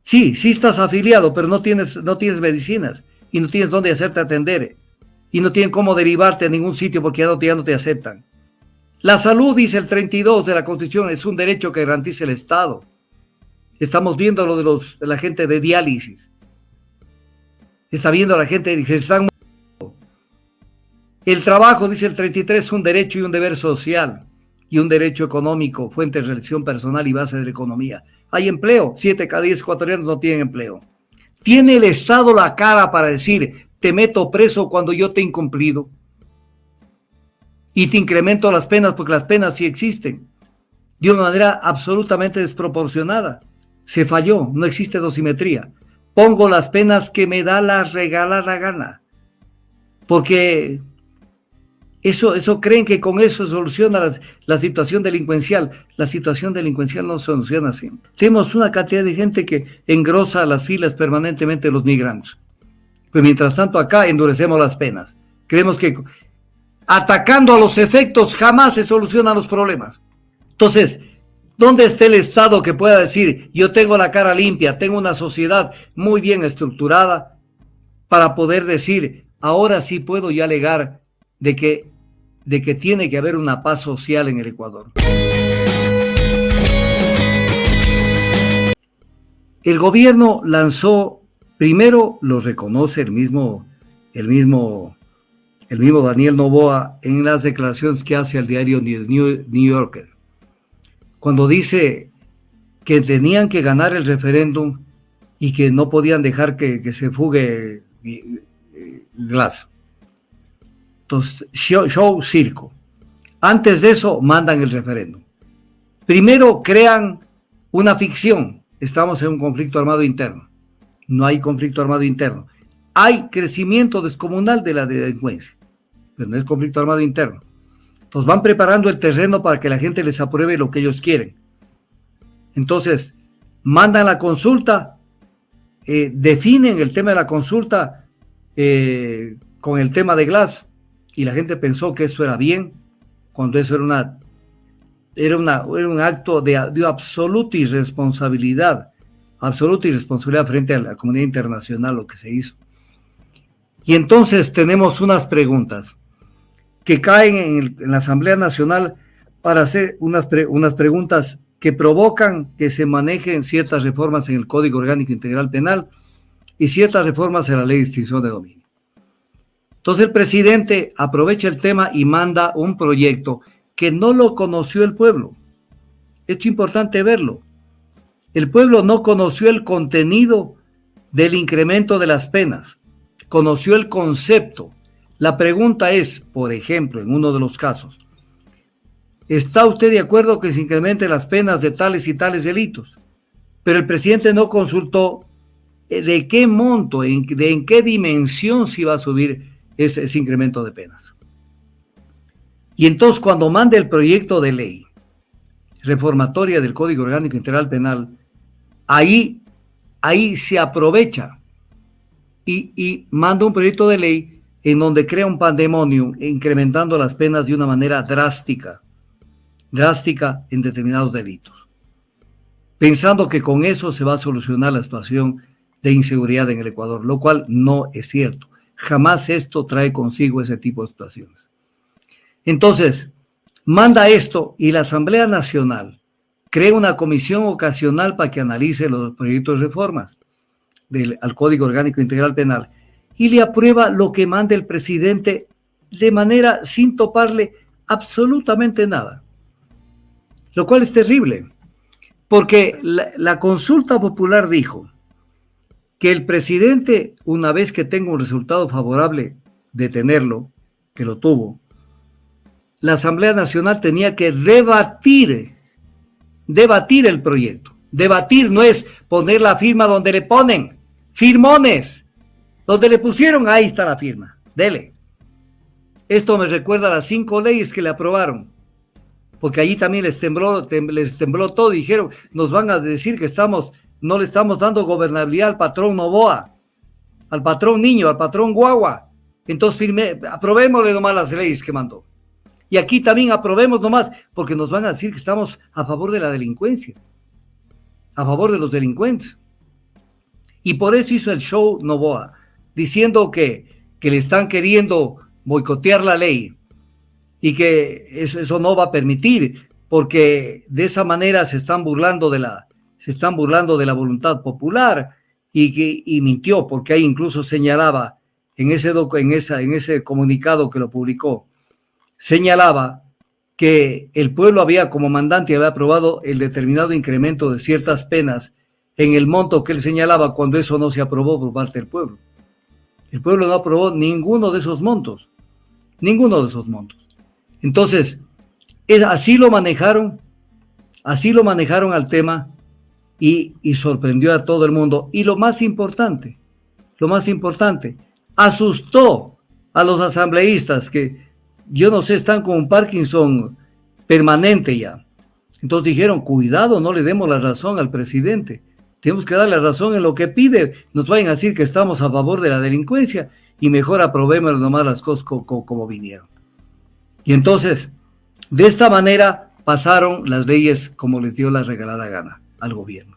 Sí, sí estás afiliado, pero no tienes medicinas y no tienes dónde hacerte atender y no tienen cómo derivarte a ningún sitio porque ya no te aceptan. La salud, dice el 32 de la Constitución, es un derecho que garantiza el Estado. Estamos viendo lo de la gente de diálisis. Está viendo la gente que se están... El trabajo, dice el 33, es un derecho y un deber social y un derecho económico, fuente de realización personal y base de la economía. Hay empleo, 7 cada 10 ecuatorianos no tienen empleo. ¿Tiene el Estado la cara para decir, te meto preso cuando yo te he incumplido? Y te incremento las penas porque las penas sí existen, de una manera absolutamente desproporcionada. Se falló, no existe dosimetría. Pongo las penas que me da la regalada gana, porque eso creen que con eso soluciona la situación delincuencial. La situación delincuencial no se soluciona así. Tenemos una cantidad de gente que engrosa las filas permanentemente de los migrantes. Pues mientras tanto acá endurecemos las penas. Creemos que atacando a los efectos jamás se solucionan los problemas. Entonces, ¿dónde está el Estado que pueda decir, yo tengo la cara limpia, tengo una sociedad muy bien estructurada para poder decir, ahora sí puedo ya alegar de que tiene que haber una paz social en el Ecuador? El gobierno lanzó, primero lo reconoce el mismo Daniel Noboa en las declaraciones que hace al diario New Yorker, cuando dice que tenían que ganar el referéndum y que no podían dejar que se fugue Glass. Entonces, show, circo. Antes de eso, mandan el referéndum. Primero crean una ficción. Estamos en un conflicto armado interno. No hay conflicto armado interno. Hay crecimiento descomunal de la delincuencia, pero no es conflicto armado interno. Entonces van preparando el terreno para que la gente les apruebe lo que ellos quieren. Entonces, mandan la consulta, definen el tema de la consulta con el tema de Glass, y la gente pensó que eso era bien, cuando eso era un acto de absoluta irresponsabilidad frente a la comunidad internacional lo que se hizo. Y entonces tenemos unas preguntas que caen en la Asamblea Nacional para hacer unas preguntas que provocan que se manejen ciertas reformas en el Código Orgánico Integral Penal y ciertas reformas en la Ley de Extinción de Dominio. Entonces el presidente aprovecha el tema y manda un proyecto que no lo conoció el pueblo. Es importante verlo. El pueblo no conoció el contenido del incremento de las penas, conoció el concepto. La pregunta es, por ejemplo, en uno de los casos, ¿está usted de acuerdo que se incrementen las penas de tales y tales delitos? Pero el presidente no consultó de qué monto, en qué dimensión se iba a subir ese incremento de penas. Y entonces cuando manda el proyecto de ley reformatoria del Código Orgánico Integral Penal, ahí se aprovecha y manda un proyecto de ley en donde crea un pandemonio, incrementando las penas de una manera drástica en determinados delitos, pensando que con eso se va a solucionar la situación de inseguridad en el Ecuador, lo cual no es cierto. Jamás esto trae consigo ese tipo de situaciones. Entonces, manda esto y la Asamblea Nacional crea una comisión ocasional para que analice los proyectos de reformas al Código Orgánico Integral Penal y le aprueba lo que manda el presidente de manera sin toparle absolutamente nada. Lo cual es terrible, porque la consulta popular dijo que el presidente, una vez que tenga un resultado favorable de tenerlo, que lo tuvo, la Asamblea Nacional tenía que debatir el proyecto. Debatir no es poner la firma donde le ponen firmones. Donde le pusieron, ahí está la firma. Dele. Esto me recuerda a las 5 leyes que le aprobaron, porque allí también les tembló todo y dijeron, nos van a decir que no le estamos dando gobernabilidad al patrón Noboa, al patrón Niño, al patrón Guagua. Entonces aprobémosle nomás las leyes que mandó. Y aquí también aprobemos nomás, porque nos van a decir que estamos a favor de la delincuencia, a favor de los delincuentes. Y por eso hizo el show Noboa, diciendo que le están queriendo boicotear la ley y que eso no va a permitir, porque de esa manera se están burlando de la voluntad popular, y mintió, porque ahí incluso señalaba en ese comunicado que lo publicó, señalaba que el pueblo había como mandante había aprobado el determinado incremento de ciertas penas en el monto que él señalaba, cuando eso no se aprobó por parte del pueblo. El pueblo no aprobó ninguno de esos montos. Entonces, así lo manejaron al tema, y sorprendió a todo el mundo. Y lo más importante, asustó a los asambleístas que, yo no sé, están con un Parkinson permanente ya. Entonces dijeron, cuidado, no le demos la razón al presidente. Tenemos que darle la razón en lo que pide. Nos vayan a decir que estamos a favor de la delincuencia y mejor aprobemos nomás las cosas como vinieron. Y entonces, de esta manera, pasaron las leyes como les dio la regalada gana al gobierno.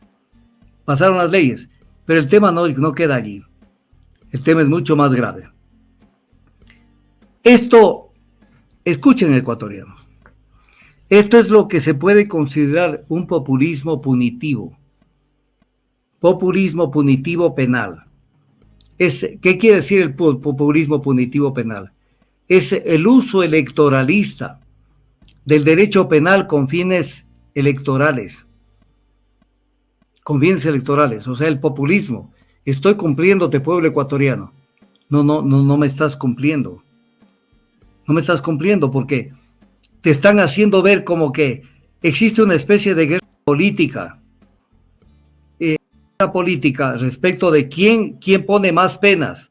Pasaron las leyes, pero el tema no queda allí. El tema es mucho más grave. Esto, escuchen, ecuatorianos, esto es lo que se puede considerar un populismo punitivo. Populismo punitivo penal. ¿Qué quiere decir el populismo punitivo penal? Es el uso electoralista del derecho penal con fines electorales. O sea, el populismo. Estoy cumpliéndote, pueblo ecuatoriano. No me estás cumpliendo. No me estás cumpliendo, porque te están haciendo ver como que existe una especie de guerra política respecto de quién pone más penas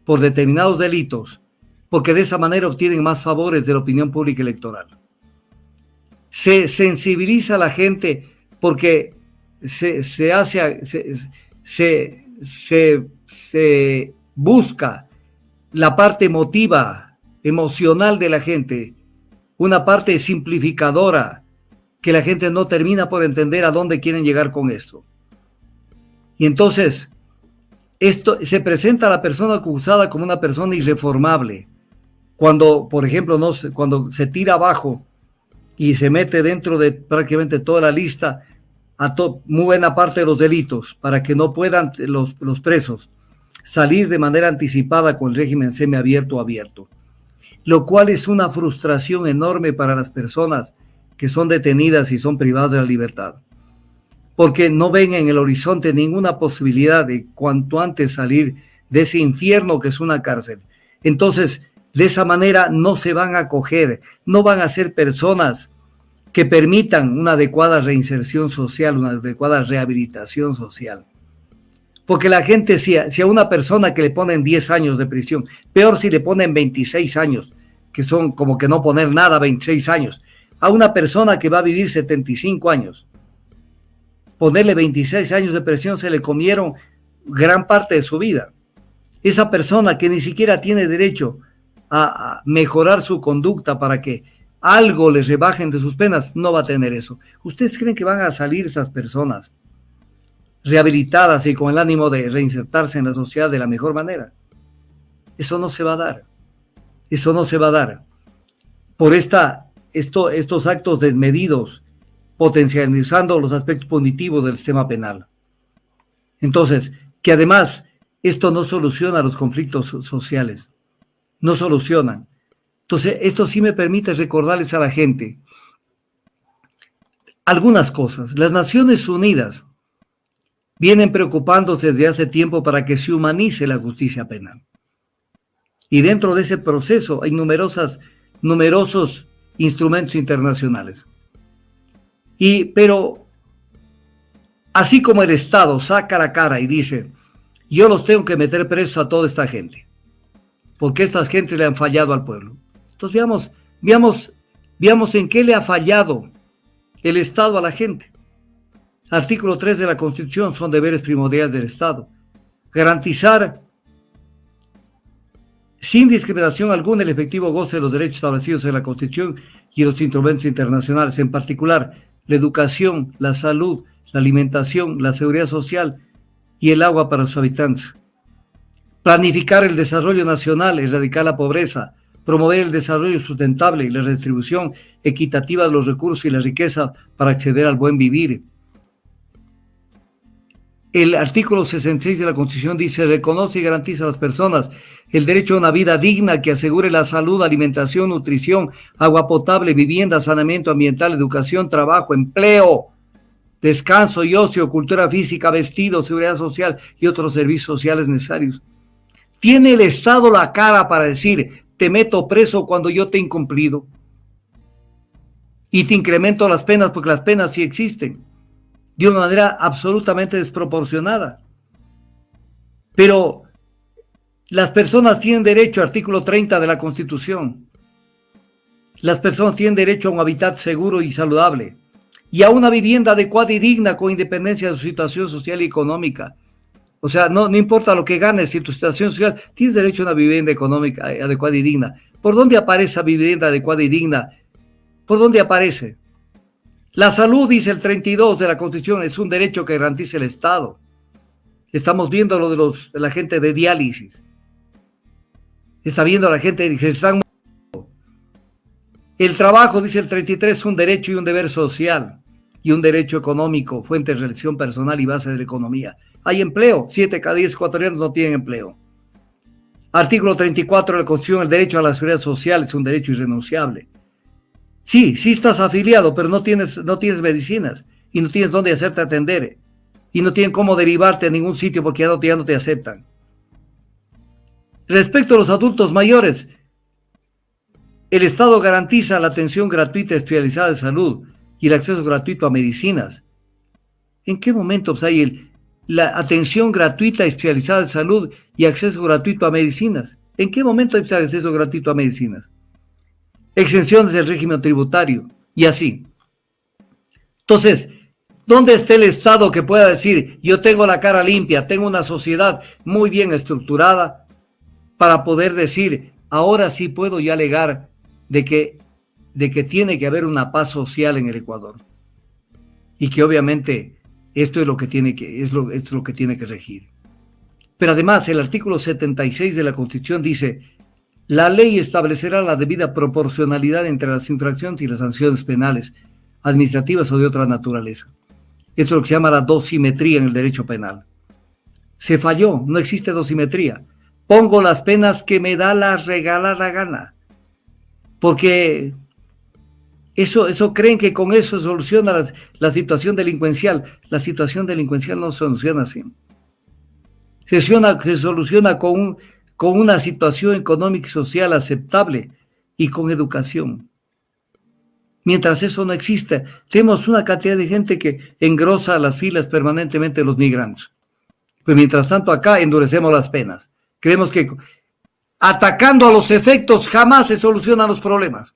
por determinados delitos, porque de esa manera obtienen más favores de la opinión pública electoral. Se sensibiliza a la gente porque se busca la parte emotiva, emocional de la gente, una parte simplificadora que la gente no termina por entender a dónde quieren llegar con esto. Y entonces, esto se presenta a la persona acusada como una persona irreformable. Cuando, por ejemplo, cuando se tira abajo y se mete dentro de prácticamente toda la lista a muy buena parte de los delitos, para que no puedan los presos salir de manera anticipada con el régimen semiabierto o abierto, lo cual es una frustración enorme para las personas que son detenidas y son privadas de la libertad, porque no ven en el horizonte ninguna posibilidad de cuanto antes salir de ese infierno que es una cárcel. Entonces, de esa manera no se van a acoger, no van a ser personas que permitan una adecuada reinserción social, una adecuada rehabilitación social. Porque la gente, si a una persona que le ponen 10 años de prisión, peor si le ponen 26 años, que son como que no poner nada, 26 años, a una persona que va a vivir 75 años, ponerle 26 años de prisión, se le comieron gran parte de su vida. Esa persona que ni siquiera tiene derecho a mejorar su conducta para que algo les rebajen de sus penas, no va a tener eso. ¿Ustedes creen que van a salir esas personas rehabilitadas y con el ánimo de reinsertarse en la sociedad de la mejor manera? Eso no se va a dar. Eso no se va a dar. Por estos actos desmedidos, potencializando los aspectos punitivos del sistema penal. Entonces, que además esto no soluciona los conflictos sociales. No solucionan. Entonces, esto sí me permite recordarles a la gente algunas cosas. Las Naciones Unidas vienen preocupándose desde hace tiempo para que se humanice la justicia penal. Y dentro de ese proceso hay numerosos instrumentos internacionales. Pero así como el Estado saca la cara y dice, yo los tengo que meter presos a toda esta gente, porque estas gentes le han fallado al pueblo. Entonces veamos en qué le ha fallado el Estado a la gente. Artículo 3 de la Constitución, son deberes primordiales del Estado. Garantizar sin discriminación alguna el efectivo goce de los derechos establecidos en la Constitución y los instrumentos internacionales, en particular la educación, la salud, la alimentación, la seguridad social y el agua para sus habitantes. Planificar el desarrollo nacional, erradicar la pobreza, promover el desarrollo sustentable y la redistribución equitativa de los recursos y la riqueza para acceder al buen vivir. El artículo 66 de la Constitución dice: reconoce y garantiza a las personas el derecho a una vida digna que asegure la salud, alimentación, nutrición, agua potable, vivienda, saneamiento ambiental, educación, trabajo, empleo, descanso y ocio, cultura física, vestido, seguridad social y otros servicios sociales necesarios. ¿Tiene el Estado la cara para decir: te meto preso cuando yo te he incumplido y te incremento las penas, porque las penas sí existen, de una manera absolutamente desproporcionada? Pero las personas tienen derecho, artículo 30 de la Constitución, las personas tienen derecho a un hábitat seguro y saludable y a una vivienda adecuada y digna con independencia de su situación social y económica. O sea, no importa lo que ganes, si tu situación social, tienes derecho a una vivienda económica adecuada y digna. ¿Por dónde aparece esa vivienda adecuada y digna? ¿Por dónde aparece? La salud, dice el 32 de la Constitución, es un derecho que garantiza el Estado. Estamos viendo lo de la gente de diálisis. Está viendo a la gente que se están muriendo. El trabajo, dice el 33, es un derecho y un deber social y un derecho económico, fuente de realización personal y base de la economía. Hay empleo, 7 cada 10 ecuatorianos no tienen empleo. Artículo 34 de la Constitución: el derecho a la seguridad social es un derecho irrenunciable. Sí estás afiliado, pero no tienes medicinas y no tienes dónde hacerte atender y no tienen cómo derivarte a ningún sitio porque ya no te aceptan. Respecto a los adultos mayores, el Estado garantiza la atención gratuita especializada de salud y el acceso gratuito a medicinas. ¿En qué momento hay la atención gratuita especializada de salud y acceso gratuito a medicinas? ¿En qué momento hay acceso gratuito a medicinas? Exenciones del régimen tributario y así. Entonces, ¿dónde está el Estado que pueda decir: yo tengo la cara limpia, tengo una sociedad muy bien estructurada para poder decir: ahora sí puedo ya alegar de que tiene que haber una paz social en el Ecuador y que obviamente esto es lo que tiene que regir? Pero además el artículo 76 de la Constitución dice: la ley establecerá la debida proporcionalidad entre las infracciones y las sanciones penales, administrativas o de otra naturaleza. Esto es lo que se llama la dosimetría en el derecho penal. Se falló, no existe dosimetría. Pongo las penas que me da la regalada gana, porque eso creen que con eso soluciona la situación delincuencial. La situación delincuencial no se soluciona así. Se soluciona con una situación económica y social aceptable y con educación. Mientras eso no existe, tenemos una cantidad de gente que engrosa las filas permanentemente de los migrantes. Pues mientras tanto acá endurecemos las penas. Creemos que atacando a los efectos jamás se solucionan los problemas.